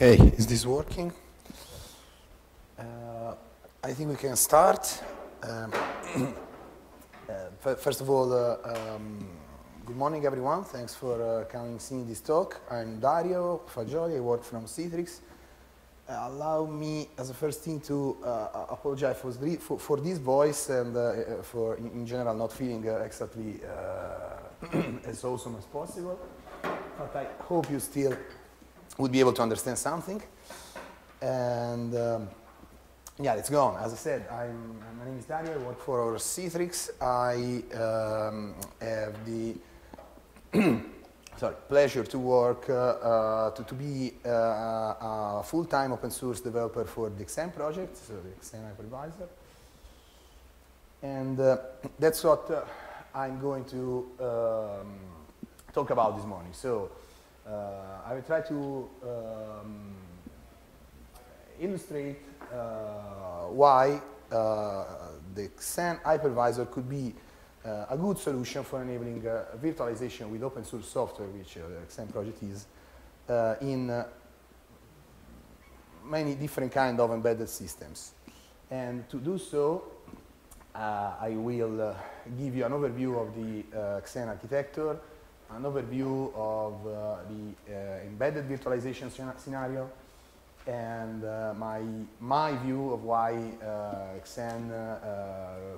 Okay, is this working? I think we can start. First of all, good morning everyone. Thanks for coming and seeing this talk. I'm Dario Faggioli. I work from Citrix. Allow me, as a first thing, to apologize for this voice and for, in general, not feeling exactly as awesome as possible. But I hope you still would be able to understand something. And yeah, let's go on. As I said, my name is Dario. I work for Citrix. I have the pleasure to work to be a full-time open source developer for the XN project, so the XN hypervisor. And that's what I'm going to talk about this morning. So I will try to illustrate why the XN hypervisor could be a good solution for enabling virtualization with open source software, which the XN project is, in many different kind of embedded systems. And to do so, I will give you an overview of the XN architecture, an overview of the embedded virtualization scenario, and my view of why XN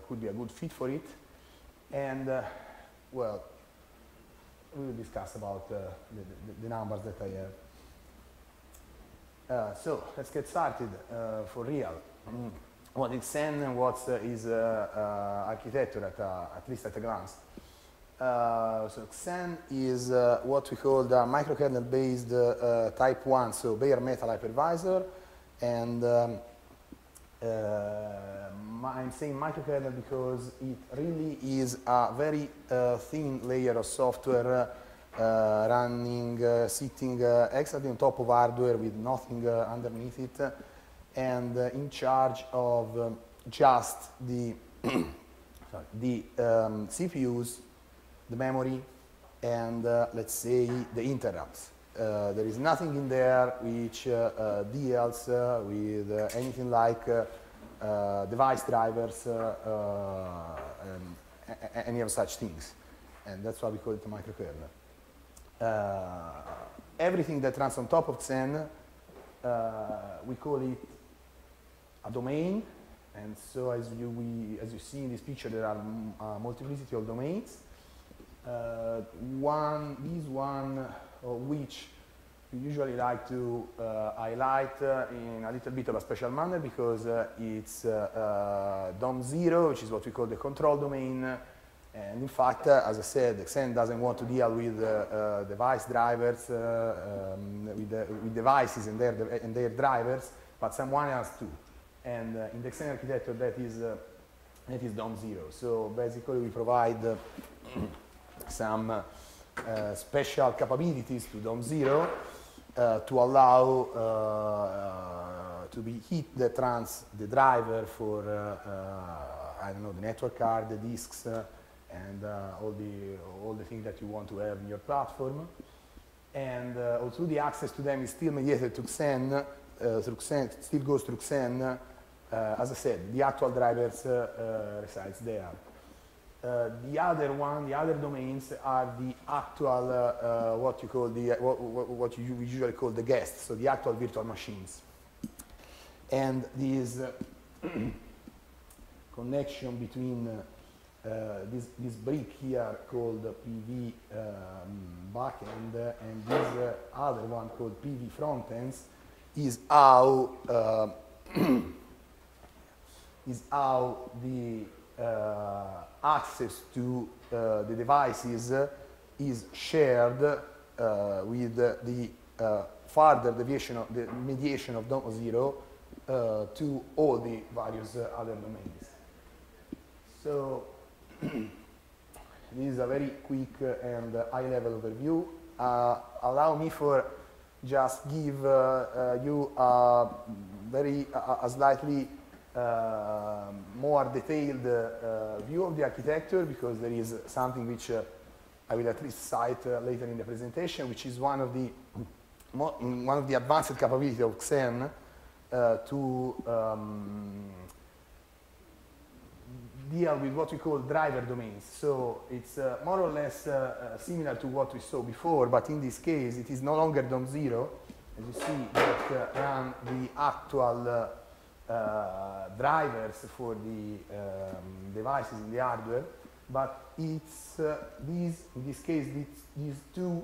could be a good fit for it. And, well, we will discuss about the numbers that I have. So, let's get started for real. What XN and what is architecture, at least at a glance. So XN is what we call the microkernel-based type 1, so bare metal hypervisor. And I'm saying microkernel because it really is a very thin layer of software running, sitting exactly on top of hardware with nothing underneath it, and in charge of just the, CPUs, the memory, and let's say the interrupts. There is nothing in there which deals with anything like device drivers, any of such things. And that's why we call it a microkernel. Everything that runs on top of XN, we call it a domain. And so as you see in this picture, there are a multiplicity of domains. This one of which we usually like to highlight in a little bit of a special manner because it's DOM0, which is what we call the control domain. And in fact, as I said, XN doesn't want to deal with device drivers, with devices and their drivers, but someone else too. And in the XN architecture, that is DOM0. So basically, we provide some special capabilities to DOM0 to allow to be hit that runs the driver for I don't know, the network card, the disks, and all the things that you want to have in your platform. And also the access to them is still mediated to XN, through XN, still goes through XN. As I said, the actual drivers resides there. The other domains are the actual, what we usually call the guests, so the actual virtual machines. And this connection between this brick here called PV backend and this other one called PV frontends is how the access to the devices is shared with the further deviation of the mediation of DOM0 to all the various other domains. So this is a very quick and high-level overview. Allow me for just give you a slightly more detailed view of the architecture, because there is something which I will at least cite later in the presentation, which is one of the one of the advanced capabilities of Xen to deal with what we call driver domains. So it's more or less similar to what we saw before, but in this case it is no longer DOM0. As you see, that run the actual drivers for the devices in the hardware, but it's these, in this case, these two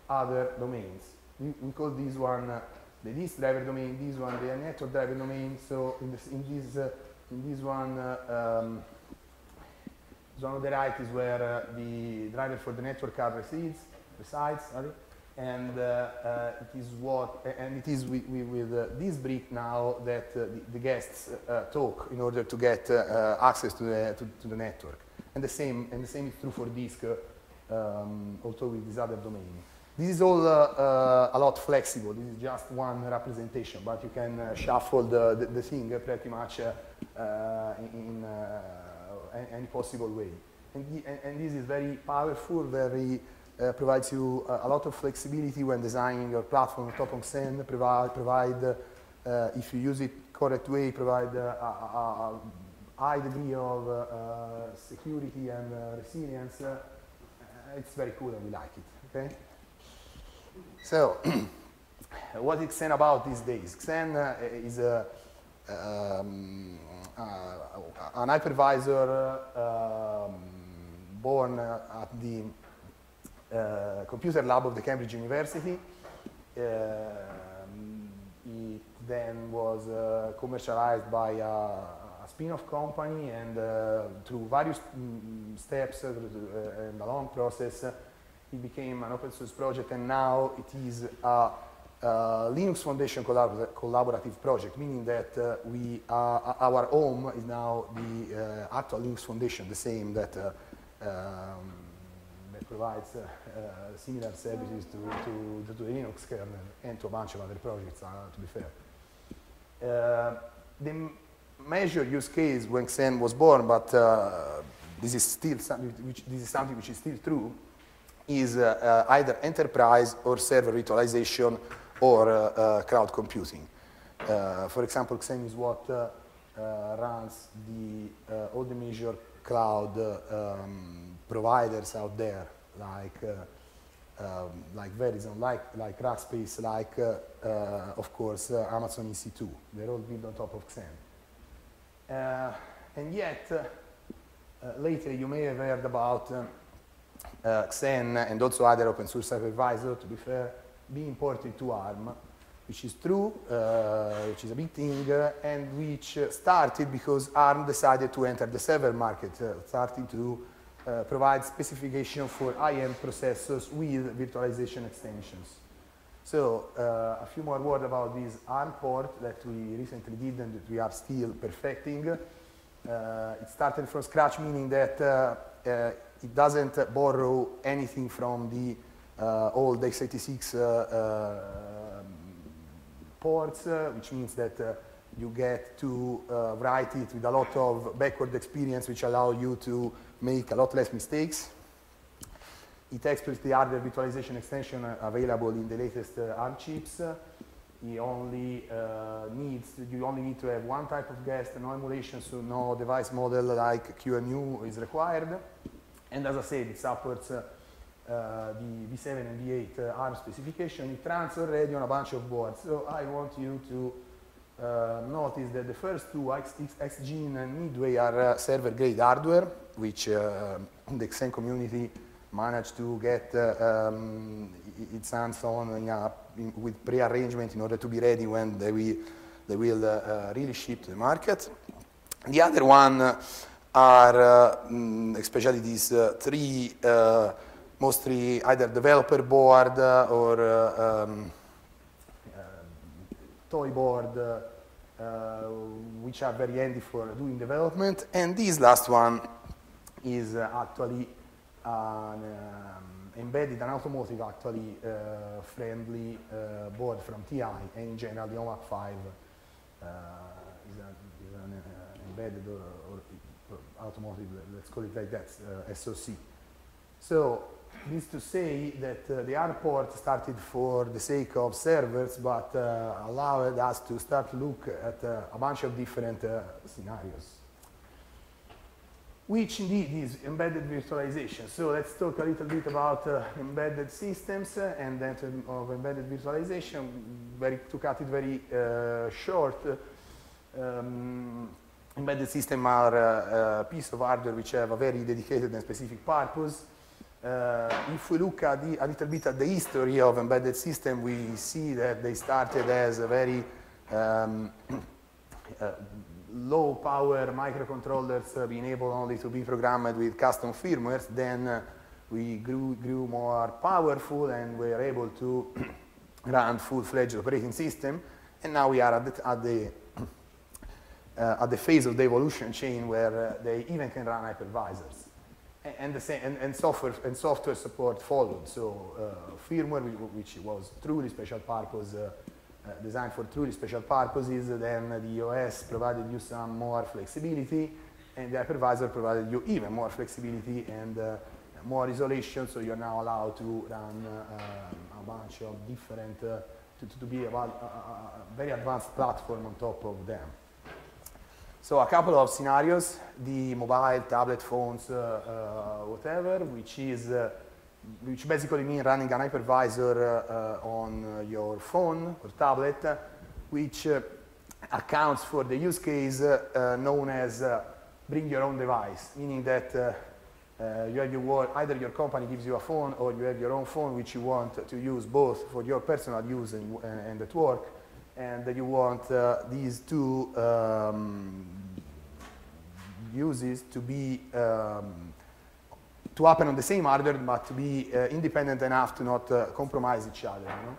other domains. We call this one the disk driver domain, this one the network driver domain. So in this one on the right is where the driver for the network card resides, sorry. And it is with this brick now that the guests talk in order to get access to the network. And the same is true for disk, also with this other domain. This is all a lot flexible. This is just one representation, but you can shuffle the thing pretty much in any possible way. And this is very powerful, very provides you a lot of flexibility when designing your platform on top of Xen. Provide if you use it correct way, provide a high degree of security and resilience. It's very cool and we like it. Okay. So, what is Xen about these days? Xen is an hypervisor born at the computer lab of the Cambridge University. It then was commercialized by a spin-off company, and through various steps and a long process, it became an open source project, and now it is a Linux Foundation collaborative project, meaning that our home is now the actual Linux Foundation, the same that provides similar services to the Linux kernel and to a bunch of other projects, to be fair. The major use case when Xen was born, but this is something which is still true, is either enterprise or server virtualization or cloud computing. For example, Xen is what runs all the major cloud providers out there, like Verizon, like Rackspace, like of course Amazon EC2. They're all built on top of Xen. And yet, later you may have heard about Xen and also other open source hypervisor, to be fair, being ported to ARM, which is true, which is a big thing, and which started because ARM decided to enter the server market, starting to provide specification for high-end processors with virtualization extensions. So a few more words about this ARM port that we recently did and that we are still perfecting. It started from scratch, meaning that it doesn't borrow anything from the old x86 ports, which means that you get to write it with a lot of backward experience, which allow you to make a lot less mistakes. It exploits the hardware virtualization extension available in the latest ARM chips. You only need to have one type of guest, no emulation, so no device model like QEMU is required. And as I said, it supports the V7 and V8 ARM specification. It runs already on a bunch of boards. So I want you to notice that the first two, XGene and Midway, are server-grade hardware, which the Xen community managed to get its hands on with pre-arrangement in order to be ready when they will really ship to the market. The other one are especially these three, mostly either developer board or toy board, which are very handy for doing development. And this last one is actually embedded, an automotive actually friendly board from TI, and in general the OMAC 5 is an embedded or automotive, let's call it like that, SoC. So this to say that the hard port started for the sake of servers, but allowed us to start to look at a bunch of different scenarios, which indeed is embedded virtualization. So let's talk a little bit about embedded systems and then of embedded virtualization. To cut it very short, embedded systems are a piece of hardware which have a very dedicated and specific purpose. If we look at a little bit at the history of embedded system, we see that they started as a very low power microcontrollers being able only to be programmed with custom firmwares. Then we grew more powerful and we are able to run full-fledged operating system. And now we are at the phase of the evolution chain where they even can run hypervisors. And software support followed. So firmware, which was truly special purpose, designed for truly special purposes, then the OS provided you some more flexibility, and the hypervisor provided you even more flexibility and more isolation, so you're now allowed to run a bunch of different, to be a very advanced platform on top of them. So a couple of scenarios, the mobile, tablet, phones, whatever, which basically means running an hypervisor on your phone or tablet, which accounts for the use case known as bring your own device, meaning that you have either your company gives you a phone or you have your own phone which you want to use both for your personal use and at work, and you want these two uses to be to happen on the same hardware, but to be independent enough to not compromise each other. You know?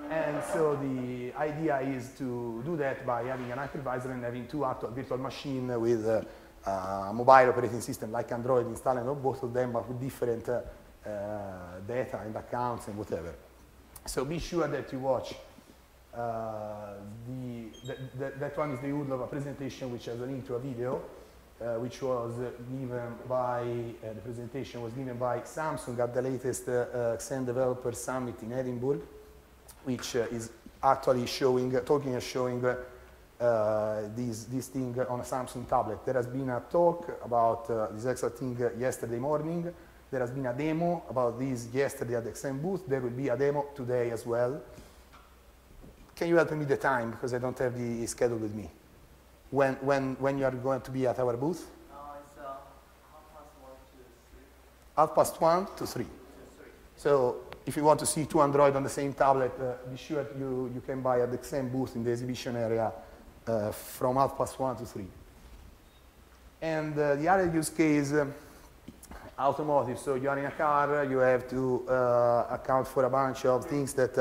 And so the idea is to do that by having an hypervisor and having two actual virtual machines with a mobile operating system like Android installed on both of them, but with different data and accounts and whatever. So be sure that you watch. That one is the URL of a presentation which has a link to a video, which was given by, the presentation was given by Samsung at the latest Xen Developer Summit in Edinburgh, which is actually showing this thing on a Samsung tablet. There has been a talk about this exact thing yesterday morning. There has been a demo about this yesterday at the Xen booth. There will be a demo today as well. Can you help me the time, because I don't have the schedule with me? When you are going to be at our booth? It's 1:30 to 3. 1:30 to 3. So if you want to see two Android on the same tablet, be sure you can buy at the same booth in the exhibition area from 1:30 to 3. And the other use case, automotive. So you are in a car, you have to account for a bunch of things that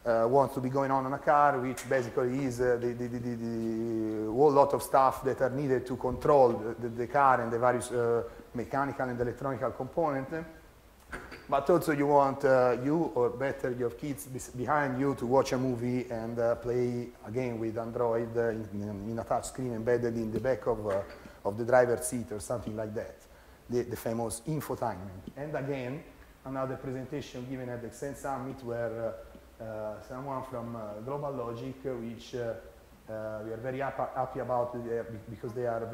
want to be going on a car, which basically is the whole lot of stuff that are needed to control the car and the various mechanical and electronic components. But also you want you, or better, your kids behind you to watch a movie and play a game with Android in a touch screen embedded in the back of the driver's seat or something like that, the famous infotainment. And again, another presentation given at the Xen Summit where someone from Global Logic, which we are very happy about because they are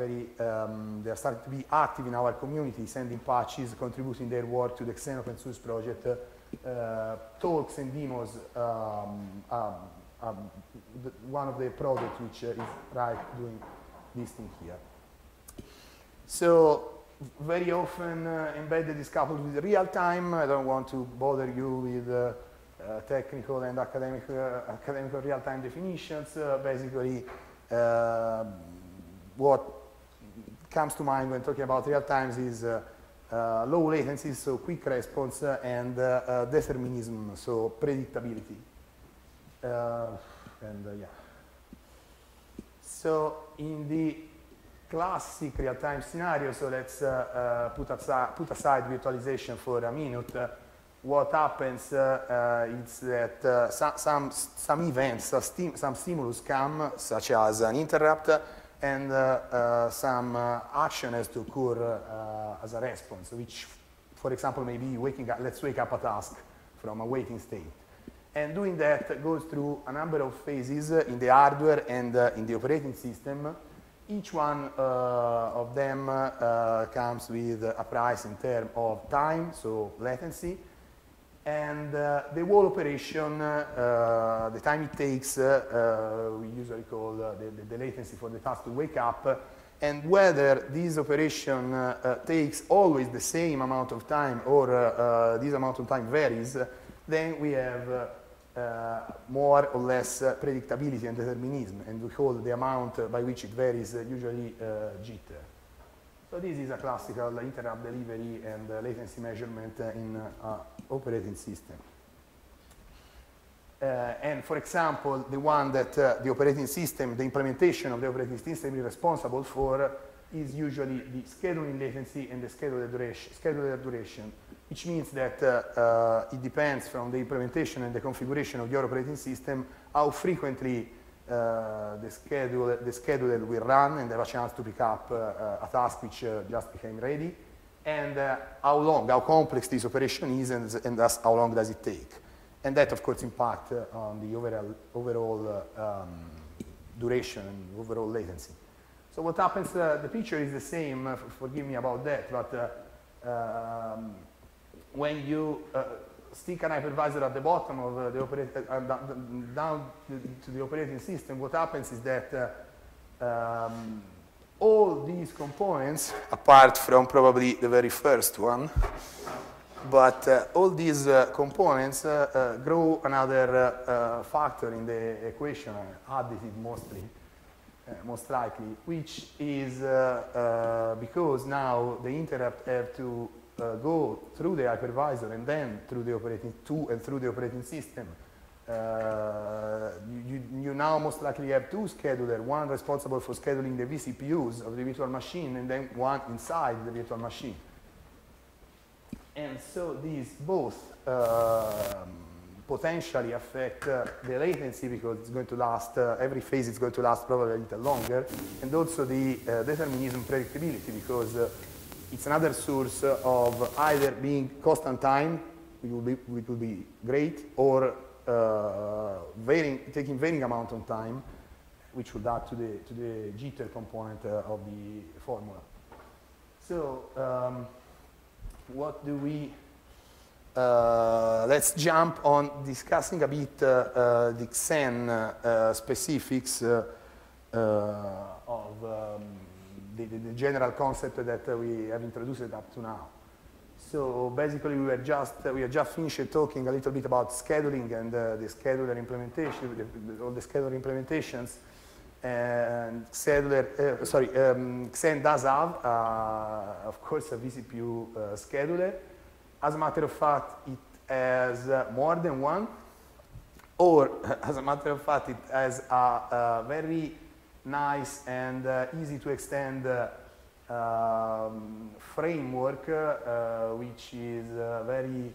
starting to be active in our community, sending patches, contributing their work to the Xen open source project, talks and demos. One of the products which is doing this thing here. So very often embedded is coupled with real time. I don't want to bother you with technical and academic real-time definitions. Basically, what comes to mind when talking about real-times is low latency, so quick response, and determinism, so predictability. Yeah. So in the classic real-time scenario, so let's put aside virtualization for a minute. What happens is that some events, some stimulus come, such as an interrupt, and some action has to occur as a response, which for example, maybe waking up, let's wake up a task from a waiting state. And doing that goes through a number of phases in the hardware and in the operating system. Each one of them comes with a price in terms of time, so latency, and the whole operation, the time it takes, we usually call the latency for the task to wake up, and whether this operation takes always the same amount of time or this amount of time varies, then we have more or less predictability and determinism, and we call the amount by which it varies usually jitter. So this is a classical interrupt delivery and latency measurement in operating system. And for example, the one that the operating system, the implementation of the operating system is responsible for is usually the scheduling latency and the scheduler duration, which means that it depends from the implementation and the configuration of your operating system how frequently the scheduler will run and have a chance to pick up a task which just became ready, and how complex this operation is, and thus how long does it take. And that, of course, impacts on the overall duration and overall latency. So what happens, the picture is the same, forgive me about that, but when you stick an hypervisor at the bottom of the down to the operating system, what happens is that all these components, apart from probably the very first one, but all these components grow another factor in the equation, additive mostly, most likely, which is because now the interrupt have to go through the hypervisor and then through the operating system. You now most likely have two schedulers, one responsible for scheduling the vCPUs of the virtual machine and then one inside the virtual machine. And so these both potentially affect the latency because it's going to last, every phase is going to last probably a little longer, and also the determinism predictability because it's another source of either being constant time, which will be great, or taking varying amount of time, which would add to the jitter component of the formula. So what do we? Let's jump on discussing a bit the Xen specifics of the general concept that we have introduced up to now. So basically, we have just finished talking a little bit about scheduling and the scheduler implementation, all the scheduler implementations. And Xen does have, of course, a vCPU scheduler. As a matter of fact, it has more than one, or as a matter of fact, it has a very nice and easy to extend framework, which is very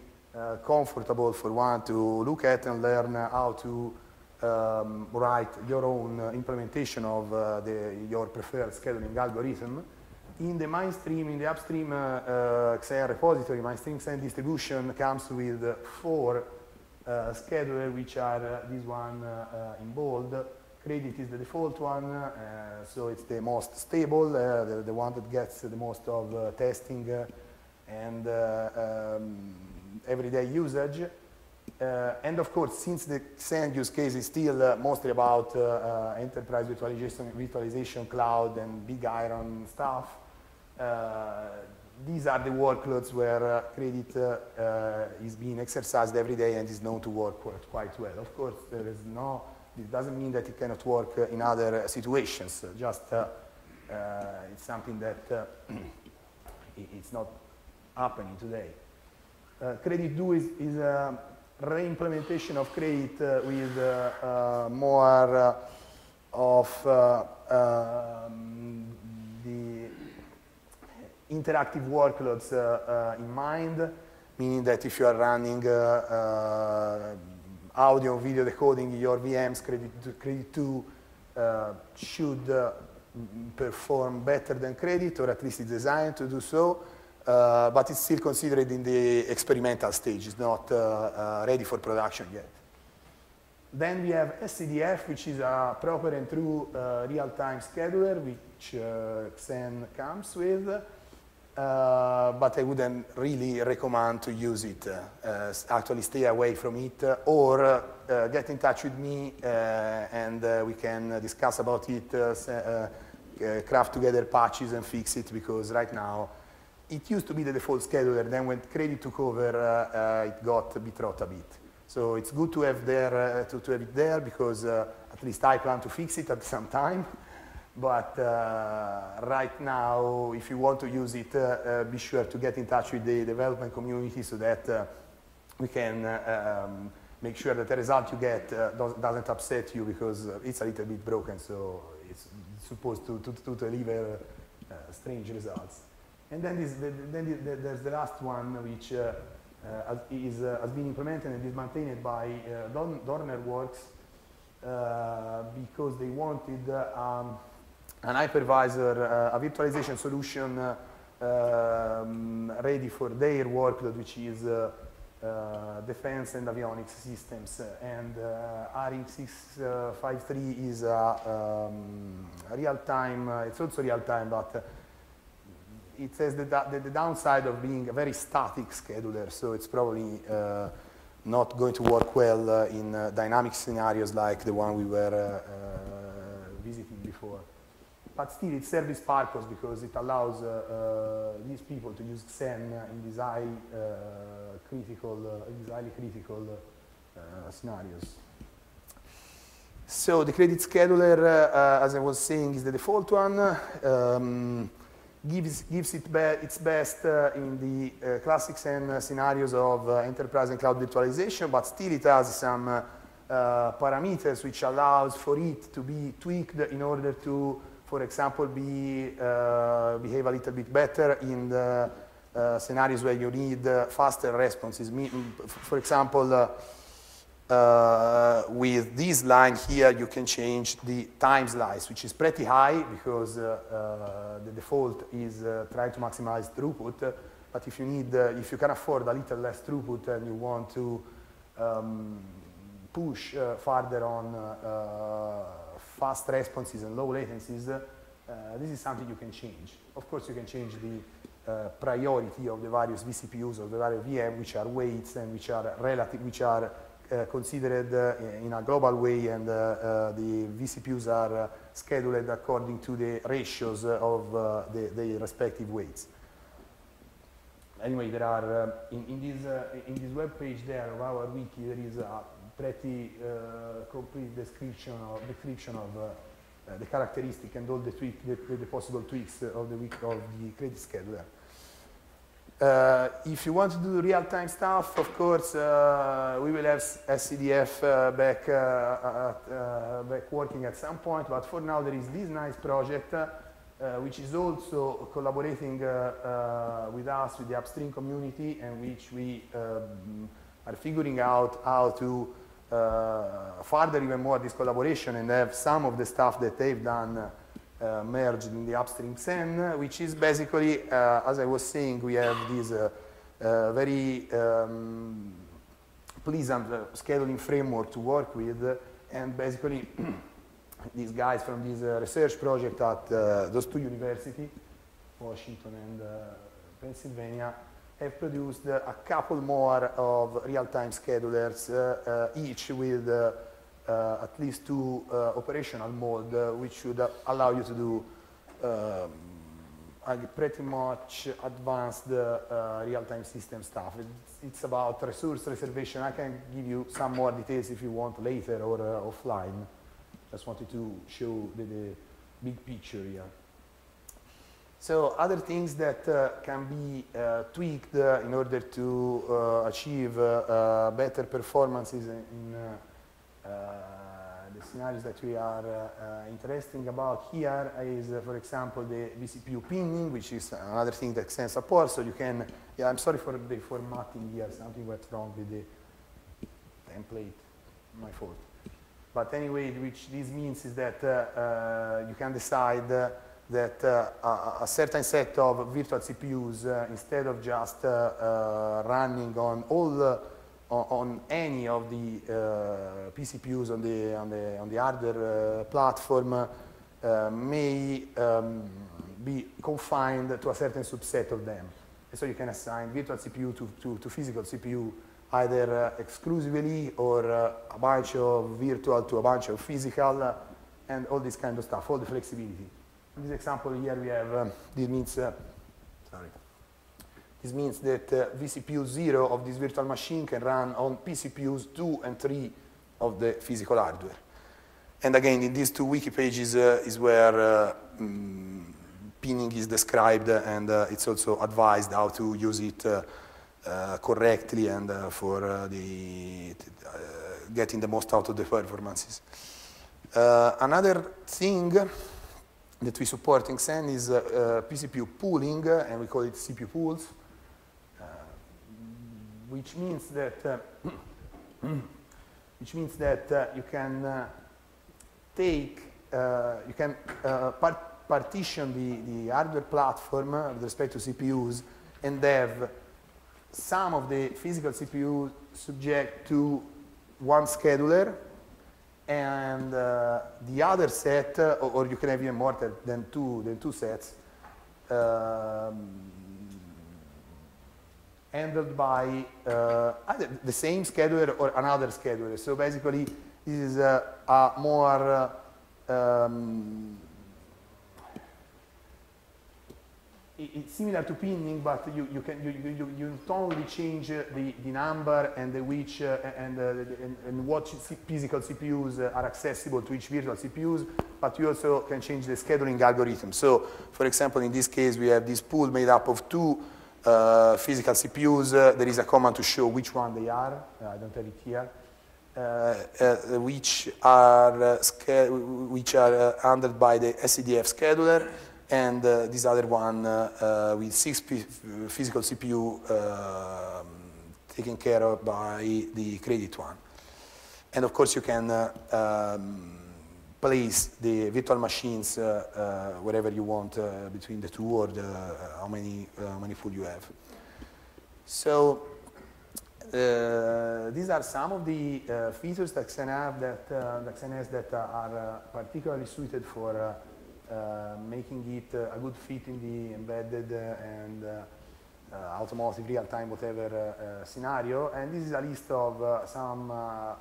comfortable for one to look at and learn how to write your own implementation of your preferred scheduling algorithm. In the mainstream, in the upstream Xen repository, mainstream Xen distribution comes with 4 schedulers, which are this one in bold. Credit is the default one, so it's the most stable, the one that gets the most of testing and everyday usage. And of course, since the Xen use case is still mostly about enterprise virtualization, cloud, and big iron stuff, these are the workloads where credit is being exercised every day and is known to work quite well. Of course, this doesn't mean that it cannot work in other situations. Just it's something that it's not happening today. Credit 2 is a re-implementation of credit with more of the interactive workloads in mind, meaning that if you are running audio and video decoding your VMs, Credit 2 should perform better than Credit, or at least it's designed to do so. but it's still considered in the experimental stage. It's not ready for production yet. Then we have SCDF, which is a proper and true real-time scheduler, which Xen comes with. But I wouldn't really recommend to use it. Actually, stay away from it, or get in touch with me, and we can discuss about it, craft together patches and fix it, because right now, it used to be the default scheduler, then when Credit took over, it got a bit rot a bit. So it's good to have it there, because at least I plan to fix it at some time. But right now, if you want to use it, be sure to get in touch with the development community so that we can make sure that the result you get doesn't upset you, because it's a little bit broken, so it's supposed to deliver strange results. And then there's the last one, which has been implemented and is maintained by DornerWorks, because they wanted an hypervisor, a virtualization solution ready for their workload, which is defense and avionics systems. And RX 653 is a real-time, it's also real-time, but it has the downside of being a very static scheduler, so it's probably not going to work well in dynamic scenarios like the one we were visiting before. But still, it serves its purpose because it allows these people to use Xen in these highly critical scenarios. So the credit scheduler, as I was saying, is the default one. Gives its best in the classic Xen scenarios of enterprise and cloud virtualization, but still it has some parameters which allows for it to be tweaked in order to, for example, behave a little bit better in the scenarios where you need faster responses. For example, with this line here, you can change the time slice, which is pretty high because the default is trying to maximize throughput. But if you can afford a little less throughput and you want to push further on fast responses and low latencies, this is something you can change. Of course, you can change the priority of the various vCPUs or the various VM, which are weights and which are relative, which are considered in a global way, and the vCPUs are scheduled according to the ratios of the respective weights. Anyway, there are in this web page there of our wiki, there is a pretty complete description of the characteristic and all the possible tweaks of the credit scheduler. If you want to do real-time stuff, of course, we will have SCDF back working at some point, but for now there is this nice project which is also collaborating with us, with the upstream community, and which we are figuring out how to further even more this collaboration and have some of the stuff that they've done merged in the upstream Xen, which is basically, as I was saying, we have this very pleasant scheduling framework to work with, and basically these guys from this research project at those two universities, Washington and Pennsylvania, have produced a couple more of real-time schedulers, each with at least 2 operational mode, which should allow you to do pretty much advanced real-time system stuff. It's about resource reservation. I can give you some more details if you want later or offline. Just wanted to show the big picture here. So other things that can be tweaked in order to achieve better performances in the scenarios that we are interested about here is, for example, the vCPU pinning, which is another thing that Xen supports. So you can, yeah, I'm sorry for the formatting here, something went wrong with the template, my fault. But anyway, which this means is that you can decide that a certain set of virtual CPUs, instead of just running on on any of the PCPUs on the hardware platform, may be confined to a certain subset of them. And so you can assign virtual CPU to physical CPU either exclusively or a bunch of virtual to a bunch of physical, and all this kind of stuff, all the flexibility. In this example here we have, this means that vCPU 0 of this virtual machine can run on PCPUs 2 and 3 of the physical hardware. And again, in these two wiki pages is where pinning is described, and it's also advised how to use it correctly and for getting the most out of the performances. Another thing that we support in Xen is PCPU pooling, and we call it CPU pools, which means that you can partition the hardware platform with respect to CPUs and have some of the physical CPU subject to one scheduler, and the other set, or you can have even more than two sets, handled by either the same scheduler or another scheduler. So basically, this is a more it's similar to pinning, but you not only change the number and the which and what physical CPUs are accessible to each virtual CPUs, but you also can change the scheduling algorithm. So, for example, in this case, we have this pool made up of two physical CPUs. There is a command to show which one they are. I don't have it here. Which are handled by the SCDF scheduler, and this other one with 6 physical CPU taken care of by the credit one. And of course, you can place the virtual machines wherever you want between the two, or how many pool you have. So these are some of the features that Xen has that are particularly suited for making it a good fit in the embedded and automotive, real-time, whatever scenario. And this is a list of some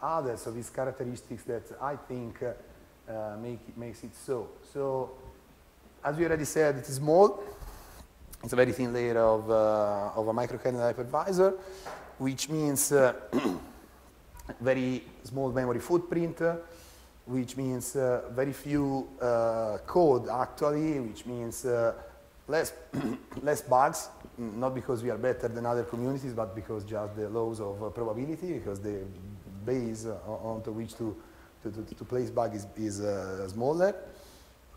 others of these characteristics that I think makes it so. So, as we already said, it is small. It's a very thin layer of a microkernel hypervisor, which means very small memory footprint, which means very few code actually, which means less bugs, not because we are better than other communities, but because just the laws of probability, because the base onto which to place bug is smaller.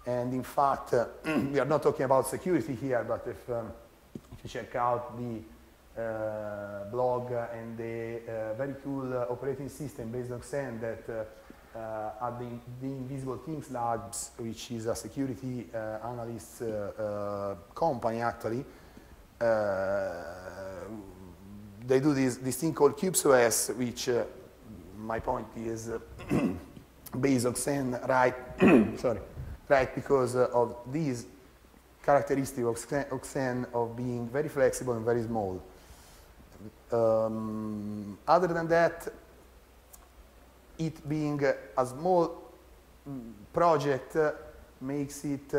And in fact, we are not talking about security here, but if you check out the blog and the very cool operating system based on Xen that at the Invisible Things Labs, which is a security analyst company actually, they do this thing called CubesOS, which my point is based on Xen, right? Sorry, right, because of these characteristics of Xen of being very flexible and very small. Other than that, it being a small project makes it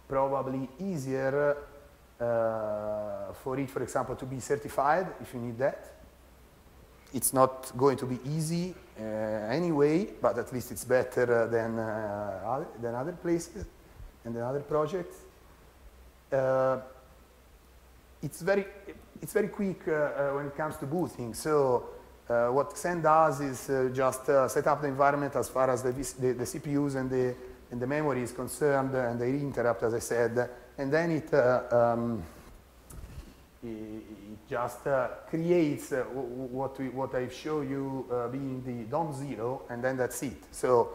probably easier for it, for example, to be certified if you need that. It's not going to be easy anyway, but at least it's better than other places and than other projects. It's very quick when it comes to booting. So what Xen does is just set up the environment as far as the CPUs and the memory is concerned, and the interrupt, as I said, and then it just creates what I show you being the DOM 0, and then that's it. So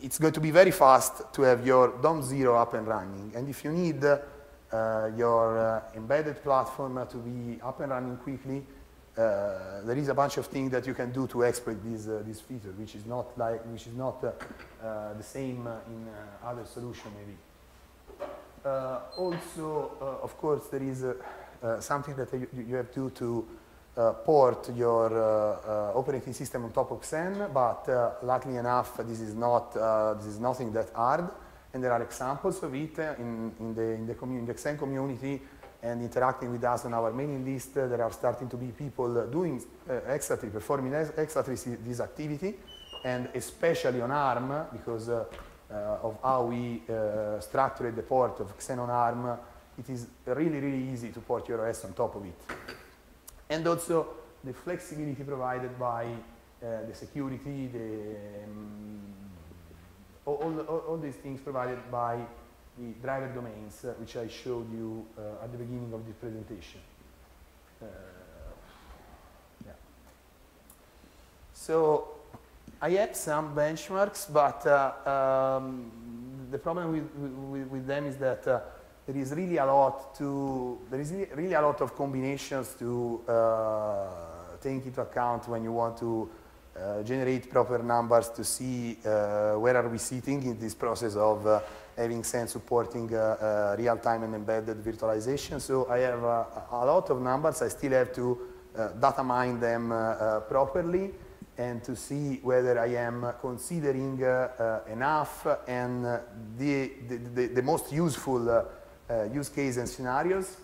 it's going to be very fast to have your DOM0 up and running. And if you need your embedded platform to be up and running quickly, there is a bunch of things that you can do to exploit this feature, which is not the same in other solution maybe. Also, of course, there is something that you have to port your operating system on top of Xen, but luckily enough, this is nothing that hard, and there are examples of it in the Xen community, and interacting with us on our mailing list. There are starting to be people doing performing exactly this activity, and especially on ARM, because of how we structured the port of Xen on ARM, it is really, really easy to port your OS on top of it. And also the flexibility provided by the security, all these things provided by the driver domains, which I showed you at the beginning of this presentation. Yeah. So I have some benchmarks, but the problem with them is that there is really a lot of combinations to take into account when you want to generate proper numbers to see where are we sitting in this process of having Xen supporting real-time and embedded virtualization. So I have a lot of numbers. I still have to data mine them properly and to see whether I am considering enough and the most useful use case and scenarios.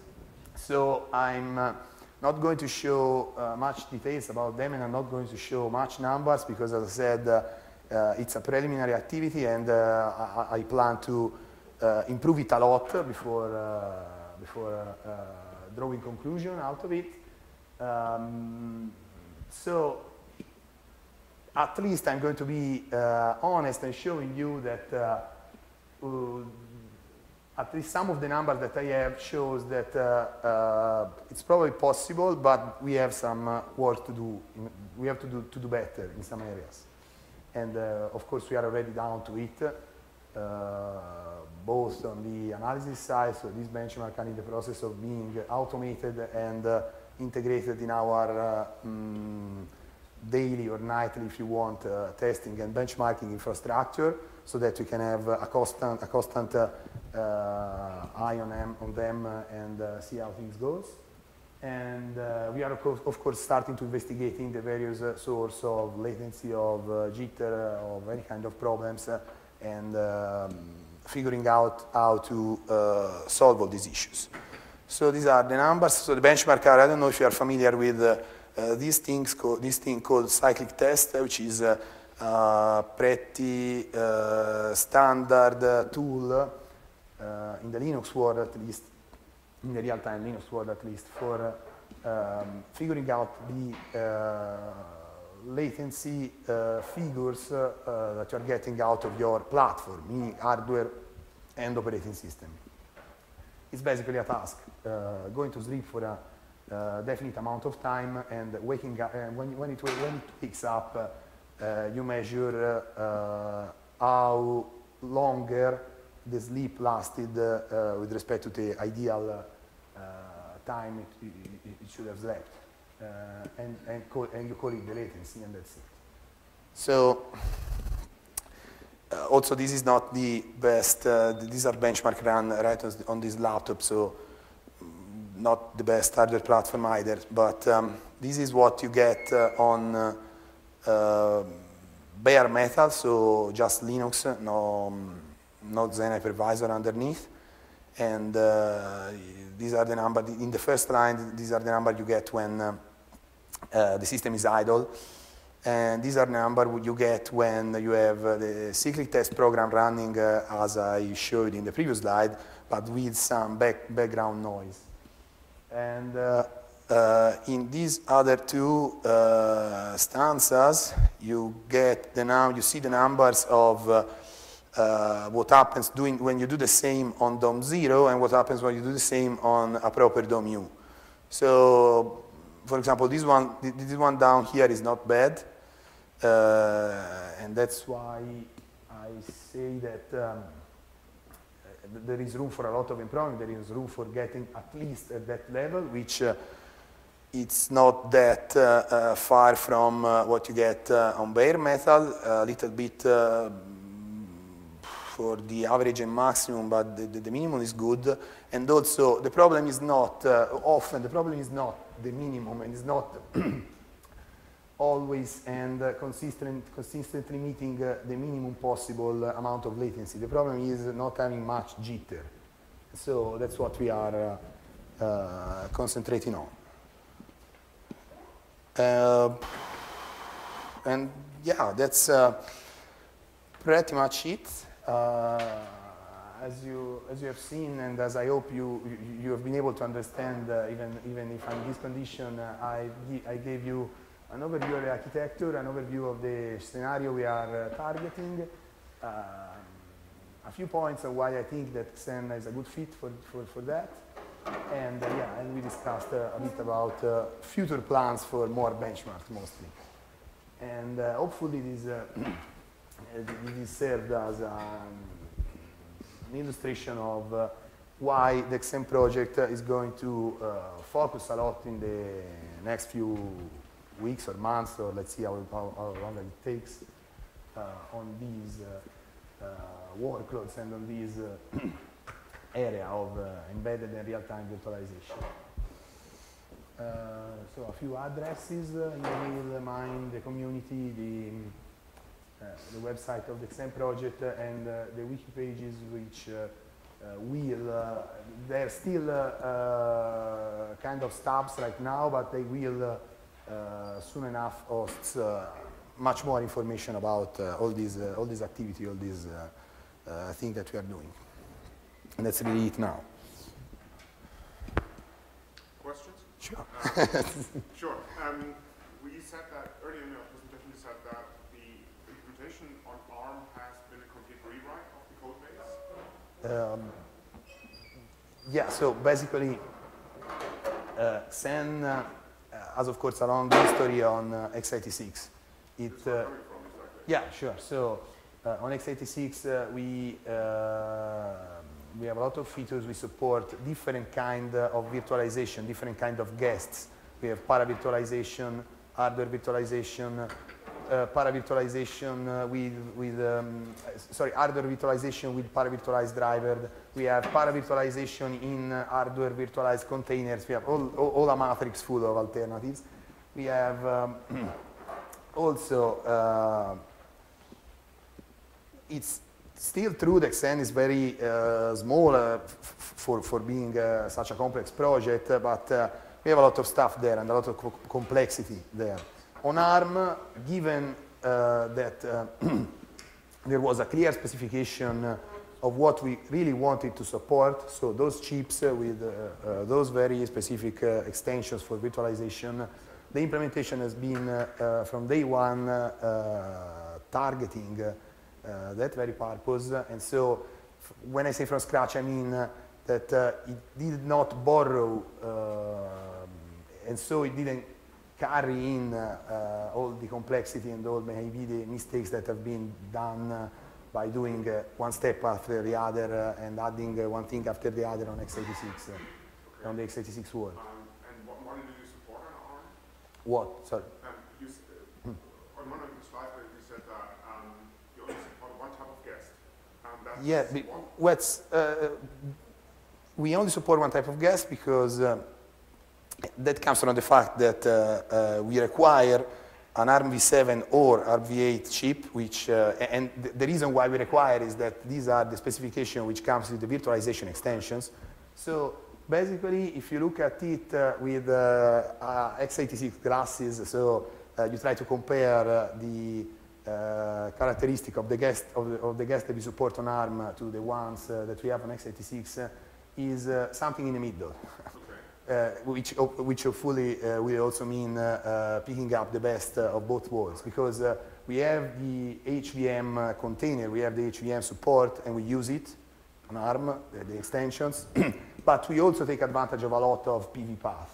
So I'm not going to show much details about them, and I'm not going to show much numbers because, as I said, it's a preliminary activity, and I plan to improve it a lot before drawing conclusion out of it. So at least I'm going to be honest and showing you that at least some of the numbers that I have shows that it's probably possible, but we have some work to do. We have to do better in some areas. And of course, we are already down to it, both on the analysis side, so this benchmark are in the process of being automated and integrated in our daily or nightly, if you want, testing and benchmarking infrastructure, so that we can have a constant eye on them and see how things goes. And we are of course starting to investigating the various source of latency, of jitter, of any kind of problems, and figuring out how to solve all these issues. So these are the numbers. So the benchmark are, I don't know if you are familiar with this thing called cyclic test, which is a pretty standard tool in the Linux world, at least, in the real-time Linux world at least, for figuring out the latency figures that you are getting out of your platform, meaning hardware and operating system. It's basically a task, going to sleep for a definite amount of time and waking up, and when it wakes up, you measure how longer the sleep lasted with respect to the ideal time it should have slept, and you call it the latency, and that's it. So also this is not the best, these are benchmark run right on this laptop, so not the best hardware platform either, but this is what you get on bare metal, so just Linux, no Xen hypervisor underneath, and these are the numbers in the first line. These are the numbers you get when the system is idle, and these are the numbers you get when you have the cyclic test program running, as I showed in the previous slide, but with some background noise. And in these other two stanzas, you get you see the numbers of what happens when you do the same on DOM0 and what happens when you do the same on a proper DOM-U. So, for example, this one down here is not bad, and that's why I say that there is room for a lot of improvement. There is room for getting at least at that level, which it's not that far from what you get on bare metal, a little bit for the average and maximum, but the minimum is good. And also, the problem is not, often, the problem is not the minimum, and it's not always and consistently meeting the minimum possible amount of latency. The problem is not having much jitter. So that's what we are concentrating on. And yeah, that's pretty much it. As you have seen, and as I hope you have been able to understand, even if I'm in this condition, I gave you an overview of the architecture, an overview of the scenario we are targeting, a few points of why I think that Xen is a good fit for that, and yeah, and we discussed a bit about future plans for more benchmarks mostly, and hopefully this served as an illustration of why the Xen project is going to focus a lot in the next few weeks or months, or let's see how long it takes on these workloads and on this area of embedded and real-time virtualization. So a few addresses, email, mine, the community, the website of the Xen project, and the wiki pages, which they're still kind of stubs right now, but they will soon enough host much more information about all these activity, all these things that we are doing. And that's really it now. Questions? Sure. Sure. You said that earlier in your presentation, you said that the implementation on ARM has been a complete rewrite of the code base? Yeah, so basically, Xen has, of course, a long history on x86. Yeah, sure. So on x86, we have a lot of features. We support different kind of virtualization, different kind of guests. We have para-virtualization, hardware virtualization, para-virtualization hardware virtualization with para-virtualized driver. We have para-virtualization in hardware virtualized containers. We have all a matrix full of alternatives. We have also, it's still true that Xen is very small for being such a complex project, but we have a lot of stuff there and a lot of complexity there. On ARM, given that there was a clear specification of what we really wanted to support, so those chips with those very specific extensions for virtualization, the implementation has been from day one targeting that very purpose. And so when I say from scratch, I mean that it did not borrow, and so it didn't carry in all the complexity and all maybe the mistakes that have been done by doing one step after the other and adding one thing after the other on x86, okay, on the x86 world. And what did you support on ARM? What? Sorry. On one of the slides, you said that you only support one type of guest. We only support one type of guest because that comes from the fact that we require an ARMv7 or ARMv8 chip, which, and the reason why we require is that these are the specification which comes with the virtualization extensions. So basically, if you look at it with x86 glasses, so you try to compare the characteristic of the guest that we support on ARM to the ones that we have on x86 is something in the middle. Which hopefully will also mean picking up the best of both worlds, because we have the HVM container, we have the HVM support, and we use it on ARM, the extensions, but we also take advantage of a lot of PV path,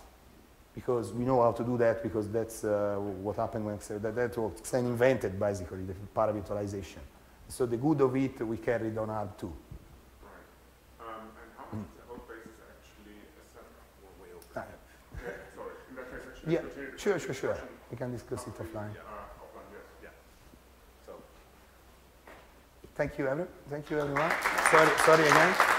because we know how to do that, because that's what happened when that's what Xen invented, basically, the para-virtualization. So the good of it we carried on ARM 2. Right. And how much of the code base is actually a setup or way open? Sorry, in that case, actually, sure. We can discuss it offline. Offline, yes. Yeah. So. Thank you, everyone. Sorry again.